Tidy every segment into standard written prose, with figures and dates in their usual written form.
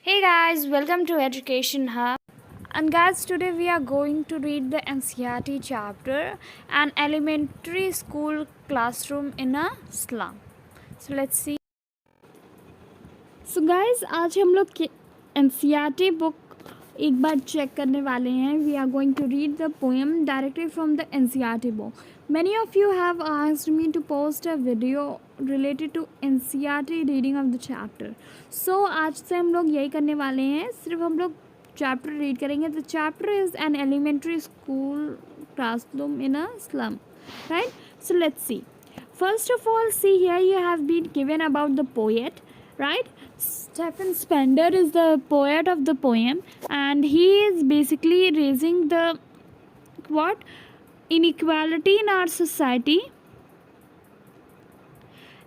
Hey guys, welcome to Education Hub. And guys, today we are going to read the NCERT chapter An Elementary School Classroom in a Slum. So let's see. So guys, आज हम लोग NCERT book एक बार check करने वाले हैं. We are going to read the poem directly from the NCERT book. Many of you have asked me to post a video related to NCERT reading of the chapter. So आज से हम लोग यही करने वाले हैं. सिर्फ हम लोग chapter read करेंगे. The chapter is an elementary school classroom in a slum. Right? So let's see. First of all, see here you have been given about the poet. Right? Stephen Spender is the poet of the poem, and he is basically raising the what inequality in our society.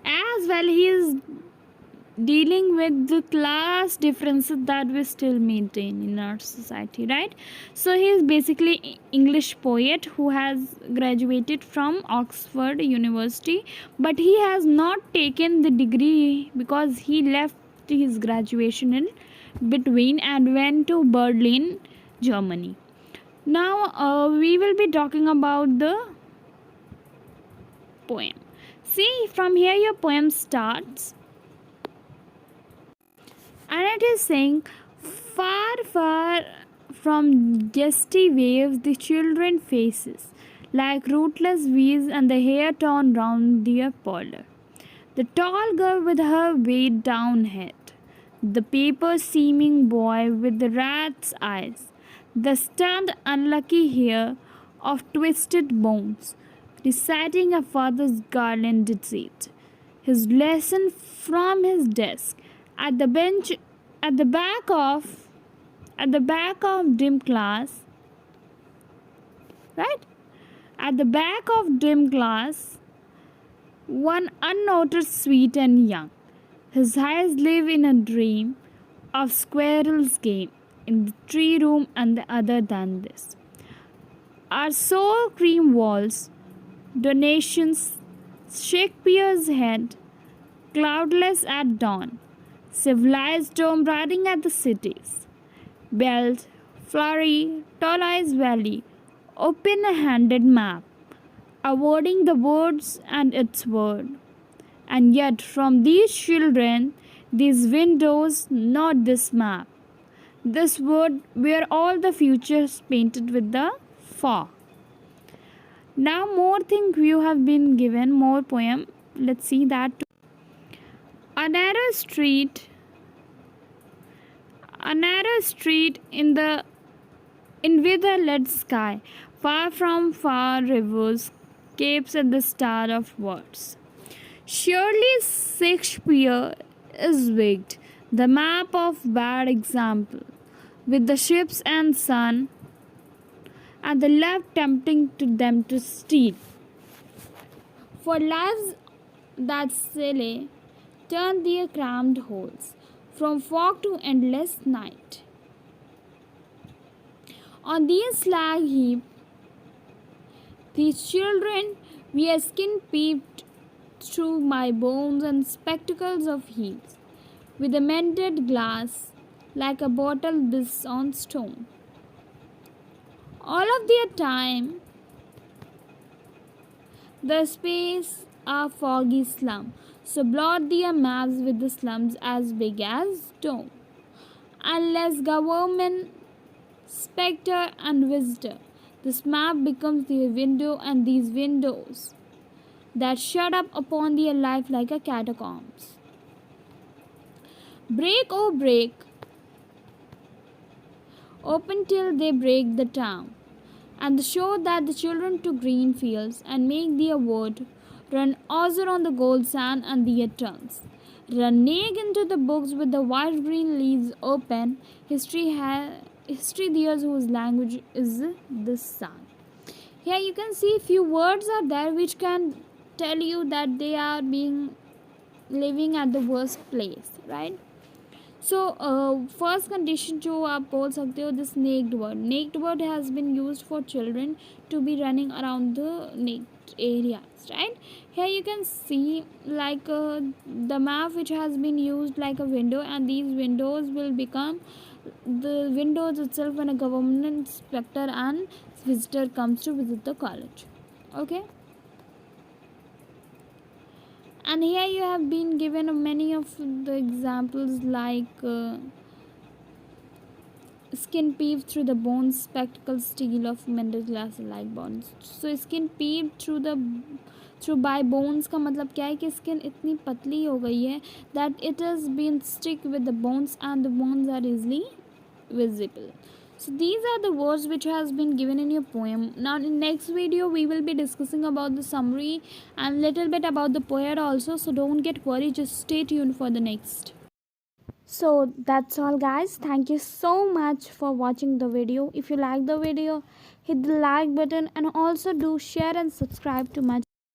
As well, he is dealing with the class differences that we still maintain in our society, right? So he is basically English poet who has graduated from Oxford University, but he has not taken the degree because he left his graduation in between and went to Berlin, Germany. Now we will be talking about the poem. See, from here your poem starts, and it is saying, far, far from gusty waves the children faces, like rootless weeds and the hair torn round their polder. The tall girl with her weighed down head, the paper seeming boy with the rat's eyes, the stunned unlucky hair of twisted bones, reciting a father's garlanded seat, his lesson from his desk, at the bench at the back of dim class, right? At the back of dim class, one unnoticed, sweet and young. His eyes live in a dream of squirrel's game in the tree room, and the other than this are sour cream walls, donations, Shakespeare's head, cloudless at dawn, civilized dome riding at the cities, belt, flurry, tall eyes valley, open-handed map, avoiding the words and its word. And yet from these children, these windows, not this map, this word where all the futures painted with the fog. Now more thing you have been given, more poem. Let's see that. A narrow street in with a lead sky, far from far rivers, capes at the start of words. Surely Shakespeare is wigged, the map of bad example, with the ships and sun and the left tempting to them to steal. For lives that silly turn their crammed holes from fog to endless night. On these slag heap, these children wear skin peeped through my bones and spectacles of heels, with a mended glass like a bottle this on stone. All of their time, the space a foggy slum, so blot their maps with the slums as big as dome. Unless government, spectre and visitor, this map becomes their window, and these windows that shut up upon their life like a catacombs. Break, oh break, open till they break the town, and show that the children to green fields, and make their word run ozzer on the gold sand and their tongues. Run naked into the books with the white green leaves open. History theirs whose language is the sun. Here you can see few words are there which can tell you that they are being living at the worst place, right? So first condition जो आप बोल सकते हो, this naked word has been used for children to be running around the naked areas, right? Here you can see like the map which has been used like a window, and these windows will become the windows itself when a government inspector and visitor comes to visit the college. Okay, and here you have been given many of the examples like skin peeped through the bones, spectacles steel of mineral glass like bones. So skin peeped through by bones का मतलब क्या है कि skin इतनी पतली हो गई है that it has been stick with the bones and the bones are easily visible. So these are the words which has been given in your poem. Now in next video we will be discussing about the summary and little bit about the poet also. So don't get worried, just stay tuned for the next. So that's all guys, thank you so much for watching the video. If you like the video, hit the like button and also do share and subscribe to my channel.